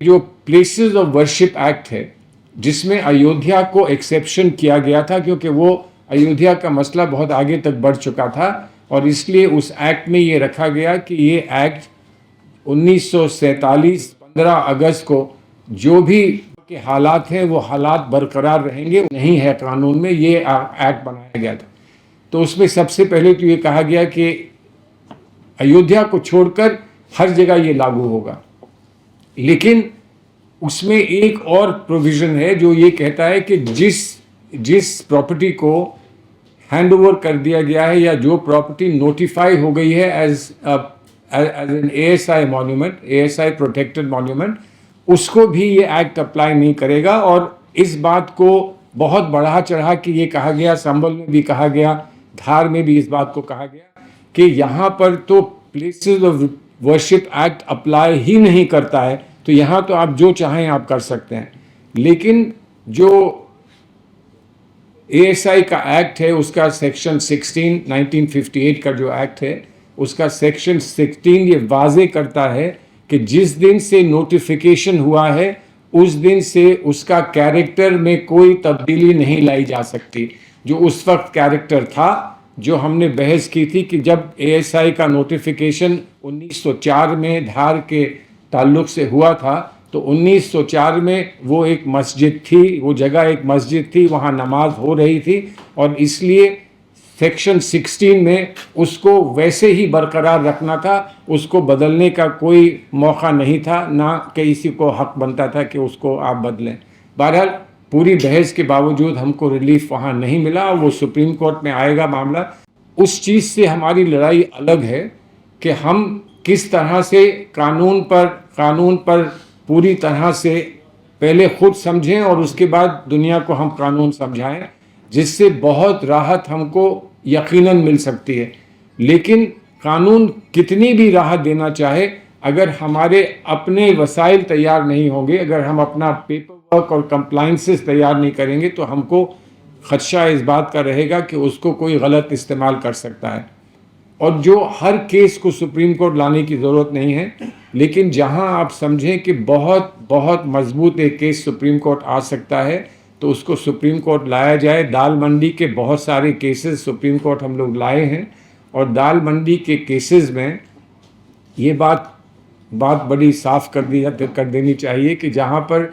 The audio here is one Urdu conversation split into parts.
جو پلیسز آف ورشپ ایکٹ ہے جس میں ایودھیا کو ایکسیپشن کیا گیا تھا کیونکہ وہ ایودھیا کا مسئلہ بہت آگے تک بڑھ چکا تھا، اور اس لیے اس ایکٹ میں یہ رکھا گیا کہ یہ ایکٹ 1947 15 اگست کو جو بھی کے حالات ہیں وہ حالات برقرار رہیں گے، نہیں ہے قانون میں، یہ ایکٹ بنایا گیا تھا۔ تو اس میں سب سے پہلے تو یہ کہا گیا کہ ایودھیا کو چھوڑ کر ہر جگہ یہ لاگو ہوگا، لیکن اس میں ایک اور پروویژن ہے جو یہ کہتا ہے کہ جس پراپرٹی کو ہینڈ اوور کر دیا گیا ہے یا جو پراپرٹی نوٹیفائی ہو گئی ہے as an ASI monument, ASI protected monument, اس کو بھی یہ ایکٹ اپلائی نہیں کرے گا۔ اور اس بات کو بہت بڑھا چڑھا کے یہ کہا گیا، سنبل میں بھی کہا گیا، دھار میں بھی اس بات کو کہا گیا کہ یہاں پر تو places of worship act apply ہی نہیں کرتا ہے، تو یہاں تو آپ جو چاہیں آپ کر سکتے ہیں۔ لیکن جو ASI کا ایکٹ ہے اس کا سیکشن 16 1958 کا جو ایکٹ ہے اس کا سیکشن 16 یہ واضح کرتا ہے کہ جس دن سے نوٹیفیکیشن ہوا ہے اس دن سے اس کا کیریکٹر میں کوئی تبدیلی نہیں لائی جا سکتی۔ جو اس وقت کیریکٹر تھا، جو ہم نے بحث کی تھی کہ جب ASI کا نوٹیفیکیشن 1904 میں دھار کے تعلق سے ہوا تھا تو 1904 میں وہ ایک مسجد تھی، وہ جگہ ایک مسجد تھی، وہاں نماز ہو رہی تھی، اور اس لیے سیکشن 16 میں اس کو ویسے ہی برقرار رکھنا تھا، اس کو بدلنے کا کوئی موقع نہیں تھا، نہ کہ کسی کو حق بنتا تھا کہ اس کو آپ بدلیں۔ بہرحال پوری بحث کے باوجود ہم کو ریلیف وہاں نہیں ملا، وہ سپریم کورٹ میں آئے گا معاملہ۔ اس چیز سے ہماری لڑائی الگ ہے کہ ہم کس طرح سے قانون پر پوری طرح سے پہلے خود سمجھیں اور اس کے بعد دنیا کو ہم قانون سمجھائیں، جس سے بہت راحت ہم کو یقیناً مل سکتی ہے۔ لیکن قانون کتنی بھی راحت دینا چاہے، اگر ہمارے اپنے وسائل تیار نہیں ہوں گے، اگر ہم اپنا پیپر ورک اور کمپلائنسز تیار نہیں کریں گے تو ہم کو خدشہ اس بات کا رہے گا کہ اس کو کوئی غلط استعمال کر سکتا ہے۔ اور جو ہر کیس کو سپریم کورٹ لانے کی ضرورت نہیں ہے، لیکن جہاں آپ سمجھیں کہ بہت بہت مضبوط ایک کیس سپریم کورٹ آ سکتا ہے تو اس کو سپریم کورٹ لایا جائے۔ دال منڈی کے بہت سارے کیسز سپریم کورٹ ہم لوگ لائے ہیں، اور دال منڈی کے کیسز میں یہ بات بڑی صاف کر دینی چاہیے کہ جہاں پر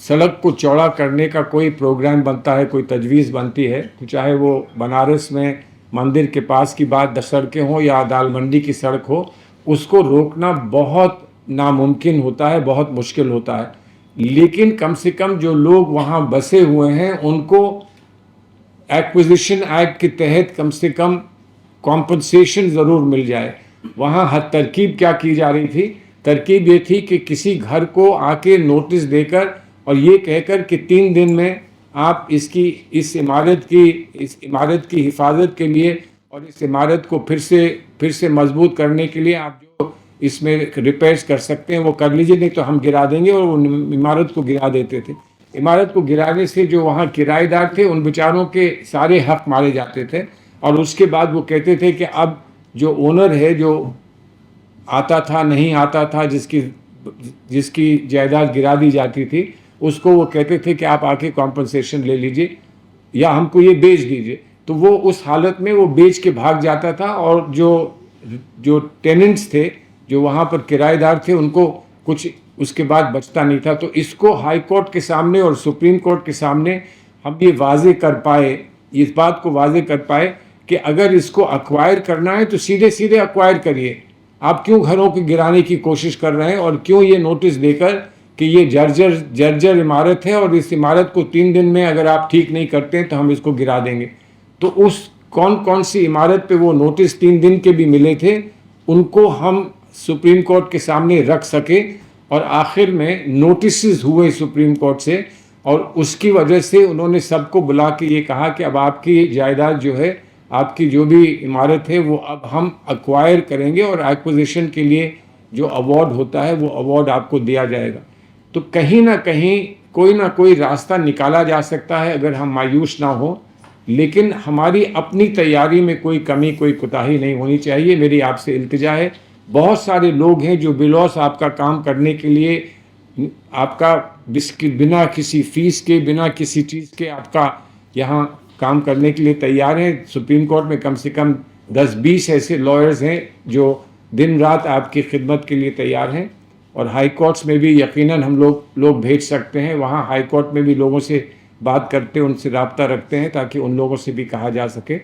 سڑک کو چوڑا کرنے کا کوئی پروگرام بنتا ہے، کوئی تجویز بنتی ہے، چاہے وہ بنارس میں مندر کے پاس کی بات سڑکیں ہوں یا دال منڈی کی سڑک ہو، اس کو روکنا بہت ناممکن ہوتا ہے، بہت مشکل ہوتا ہے۔ لیکن کم سے کم جو لوگ وہاں بسے ہوئے ہیں ان کو ایکوزیشن ایکٹ کے تحت کم سے کم کمپنسیشن ضرور مل جائے۔ وہاں ترکیب کیا کی جا رہی تھی؟ ترکیب یہ تھی کہ کسی گھر کو آ کے نوٹس دے کر اور یہ کہہ کر کہ 3 دن میں آپ اس عمارت کی حفاظت کے لیے اور اس عمارت کو پھر سے مضبوط کرنے کے لیے آپ جو اس میں ریپیئرس کر سکتے ہیں وہ کر لیجئے، نہیں تو ہم گرا دیں گے، اور وہ عمارت کو گرا دیتے تھے۔ عمارت کو گرانے سے جو وہاں کرایہ دار تھے ان بیچاروں کے سارے حق مارے جاتے تھے، اور اس کے بعد وہ کہتے تھے کہ اب جو اونر ہے، جو آتا تھا نہیں آتا تھا، جس کی جائیداد گرا دی جاتی تھی، اس کو وہ کہتے تھے کہ آپ آ کے کمپنسیشن لے لیجئے یا ہم کو یہ بیچ دیجئے۔ تو وہ اس حالت میں وہ بیچ کے بھاگ جاتا تھا، اور جو ٹیننٹس تھے، جو وہاں پر کرایہ دار تھے، ان کو کچھ اس کے بعد بچتا نہیں تھا۔ تو اس کو ہائی کورٹ کے سامنے اور سپریم کورٹ کے سامنے ہم یہ واضح کر پائے، اس بات کو واضح کر پائے کہ اگر اس کو ایکوائر کرنا ہے تو سیدھے ایکوائر کریے۔ آپ کیوں گھروں کو گرانے کی کوشش کر رہے ہیں، اور کیوں یہ نوٹس دے کر کہ یہ جرجر عمارت ہے اور اس عمارت کو 3 دن میں اگر آپ ٹھیک نہیں کرتے تو ہم اس کو گرا دیں گے۔ تو اس کون سی عمارت پہ وہ نوٹس 3 دن کے بھی ملے تھے ان کو ہم سپریم کورٹ کے سامنے رکھ سکے، اور آخر میں نوٹسز ہوئے سپریم کورٹ سے، اور اس کی وجہ سے انہوں نے سب کو بلا کے یہ کہا کہ اب آپ کی جائیداد جو ہے، آپ کی جو بھی عمارت ہے، وہ اب ہم ایکوائر کریں گے، اور ایکوزیشن کے لیے جو ایوارڈ ہوتا ہے وہ ایوارڈ آپ کو دیا جائے گا۔ تو کہیں نہ کوئی راستہ نکالا جا سکتا ہے اگر ہم مایوس نہ ہوں، لیکن ہماری اپنی تیاری میں کوئی کمی، کوئی کوتاہی نہیں ہونی چاہیے۔ میری آپ سے التجا ہے، بہت سارے لوگ ہیں جو بلوس آپ کا کام کرنے کے لیے آپ کا بنا کسی فیس کے بنا کسی چیز کے آپ کا یہاں کام کرنے کے لیے تیار ہیں. سپریم کورٹ میں کم سے کم 10-20 ایسے لائرز ہیں جو دن رات آپ کی خدمت کے لیے تیار ہیں, اور ہائی کورٹس میں بھی یقیناً ہم لوگ بھیج سکتے ہیں. وہاں ہائی کورٹ میں بھی لوگوں سے بات کرتے ہیں, ان سے رابطہ رکھتے ہیں تاکہ ان لوگوں سے بھی کہا جا سکے.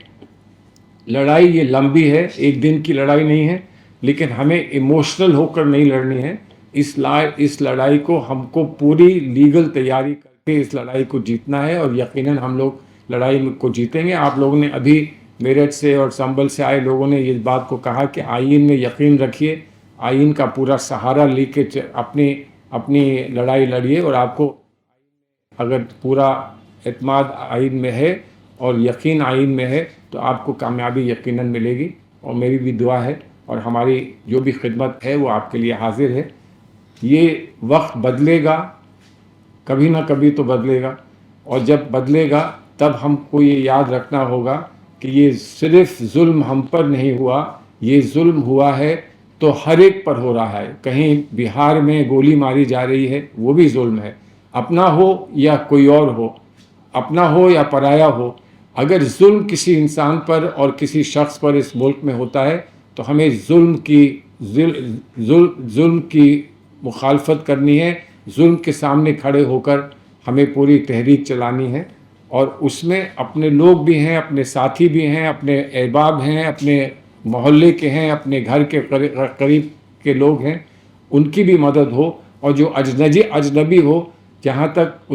لڑائی یہ لمبی ہے, ایک دن کی لڑائی نہیں ہے, لیکن ہمیں ایموشنل ہو کر نہیں لڑنی ہے. اس لڑائی کو ہم کو پوری لیگل تیاری کر کے اس لڑائی کو جیتنا ہے, اور یقیناً ہم لوگ لڑائی کو جیتیں گے. آپ لوگوں نے ابھی میرٹھ سے اور سنبل سے آئے لوگوں نے یہ بات کو کہا کہ آئین میں یقین رکھیے, آئین کا پورا سہارا لے کے اپنی لڑائی لڑیے, اور آپ کو اگر پورا اعتماد آئین میں ہے اور یقین آئین میں ہے تو آپ کو کامیابی یقیناً ملے گی. اور میری بھی دعا ہے اور ہماری جو بھی خدمت ہے وہ آپ کے لیے حاضر ہے. یہ وقت بدلے گا, کبھی نہ کبھی تو بدلے گا, اور جب بدلے گا تب ہم کو یہ یاد رکھنا ہوگا کہ یہ صرف ظلم ہم پر نہیں ہوا, یہ ظلم ہوا ہے تو ہر ایک پر ہو رہا ہے. کہیں بہار میں گولی ماری جا رہی ہے, وہ بھی ظلم ہے, اپنا ہو یا کوئی اور ہو, اپنا ہو یا پرایا ہو. اگر ظلم کسی انسان پر اور کسی شخص پر اس ملک میں ہوتا ہے تو ہمیں ظلم کی مخالفت کرنی ہے, ظلم کے سامنے کھڑے ہو کر ہمیں پوری تحریک چلانی ہے. اور اس میں اپنے لوگ بھی ہیں, اپنے ساتھی بھی ہیں, اپنے احباب ہیں, اپنے محلے کے ہیں, اپنے گھر کے قریب کے لوگ ہیں, ان کی بھی مدد ہو. اور جو اجنبی ہو, جہاں تک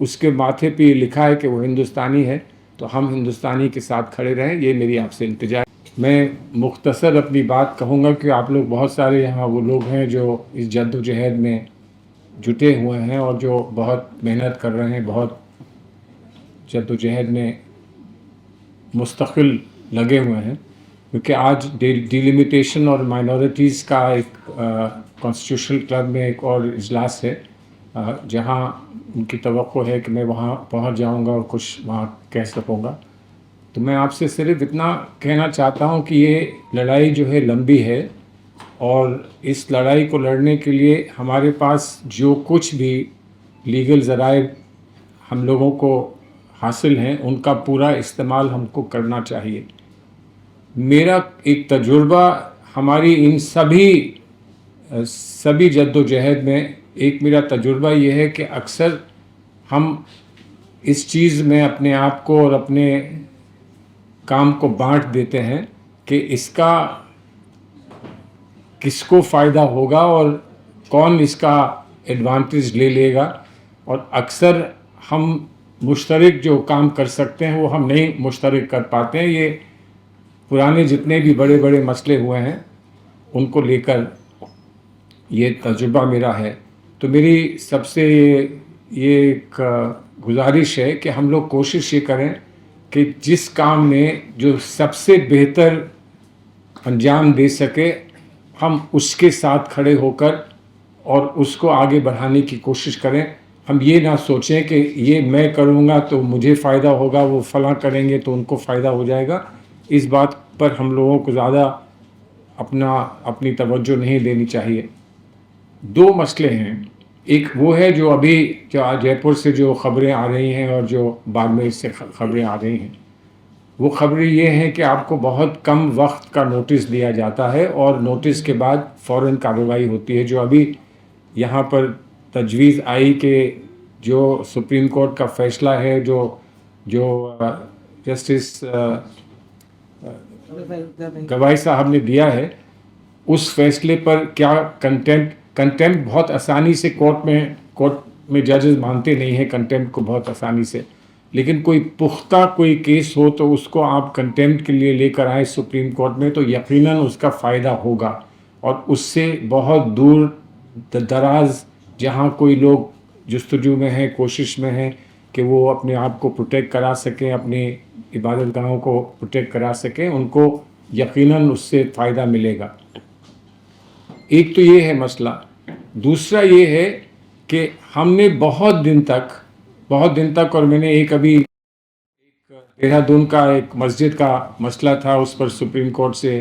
اس کے ماتھے پہ لکھا ہے کہ وہ ہندوستانی ہے, تو ہم ہندوستانی کے ساتھ کھڑے رہیں. یہ میری آپ سے التجا ہے. میں مختصر اپنی بات کہوں گا کہ آپ لوگ بہت سارے یہاں وہ لوگ ہیں جو اس جد و جہد میں جٹے ہوئے ہیں اور جو بہت محنت کر رہے ہیں, بہت جد و جہد میں مستقل لگے ہوئے ہیں. کیونکہ آج ڈیلیمیٹیشن اور مائنورٹیز کا ایک کانسٹیٹیوشنل کلب میں ایک اور اجلاس ہے, جہاں ان کی توقع ہے کہ میں وہاں پہنچ جاؤں گا اور کچھ وہاں کہہ سکوں گا. تو میں آپ سے صرف اتنا کہنا چاہتا ہوں کہ یہ لڑائی جو ہے لمبی ہے, اور اس لڑائی کو لڑنے کے لیے ہمارے پاس جو کچھ بھی لیگل ذرائع ہم لوگوں کو حاصل ہیں ان کا پورا استعمال ہم کو کرنا چاہیے. میرا ایک تجربہ ہماری ان سبھی جد و جہد میں, ایک میرا تجربہ یہ ہے کہ اکثر ہم اس چیز میں اپنے آپ کو اور اپنے کام کو بانٹ دیتے ہیں کہ اس کا کس کو فائدہ ہوگا اور کون اس کا ایڈوانٹیج لے گا, اور اکثر ہم مشترک جو کام کر سکتے ہیں وہ ہم نہیں مشترک کر پاتے ہیں. یہ پرانے جتنے بھی بڑے بڑے مسئلے ہوئے ہیں ان کو لے کر یہ تجربہ میرا ہے. تو میری سب سے یہ ایک گزارش ہے کہ ہم لوگ کوشش یہ کریں کہ جس کام میں جو سب سے بہتر انجام دے سکے ہم اس کے ساتھ کھڑے ہو کر اور اس کو آگے بڑھانے کی کوشش کریں. ہم یہ نہ سوچیں کہ یہ میں کروں گا تو مجھے فائدہ ہوگا, وہ فلاں کریں گے تو ان کو فائدہ ہو جائے گا. اس بات پر ہم لوگوں کو زیادہ اپنی توجہ نہیں دینی چاہیے. دو مسئلے ہیں, ایک وہ ہے جو ابھی جے پور سے جو خبریں آ رہی ہیں اور جو باڑمیر سے خبریں آ رہی ہیں, وہ خبریں یہ ہیں کہ آپ کو بہت کم وقت کا نوٹس دیا جاتا ہے اور نوٹس کے بعد فوراً کارروائی ہوتی ہے. جو ابھی یہاں پر تجویز آئی کہ جو سپریم کورٹ کا فیصلہ ہے جو جسٹس گوائی صاحب نے دیا ہے, اس فیصلے پر کیا کنٹیمپٹ بہت آسانی سے کورٹ میں ججز مانتے نہیں ہیں کنٹیمپٹ کو بہت آسانی سے, لیکن کوئی پختہ کوئی کیس ہو تو اس کو آپ کنٹیمپٹ کے لیے لے کر آئیں سپریم کورٹ میں, تو یقیناً اس کا فائدہ ہوگا. اور اس سے بہت دور دراز جہاں کوئی لوگ جستجو میں ہیں, کوشش میں ہیں کہ وہ اپنے آپ کو پروٹیکٹ کرا سکیں, اپنی عبادت گاہوں کو پروٹیکٹ کرا سکیں, ان کو یقیناً اس سے فائدہ ملے گا. ایک تو یہ ہے مسئلہ. دوسرا یہ ہے کہ ہم نے بہت دن تک اور میں نے ابھی دہرادون کا ایک مسجد کا مسئلہ تھا, اس پر سپریم کورٹ سے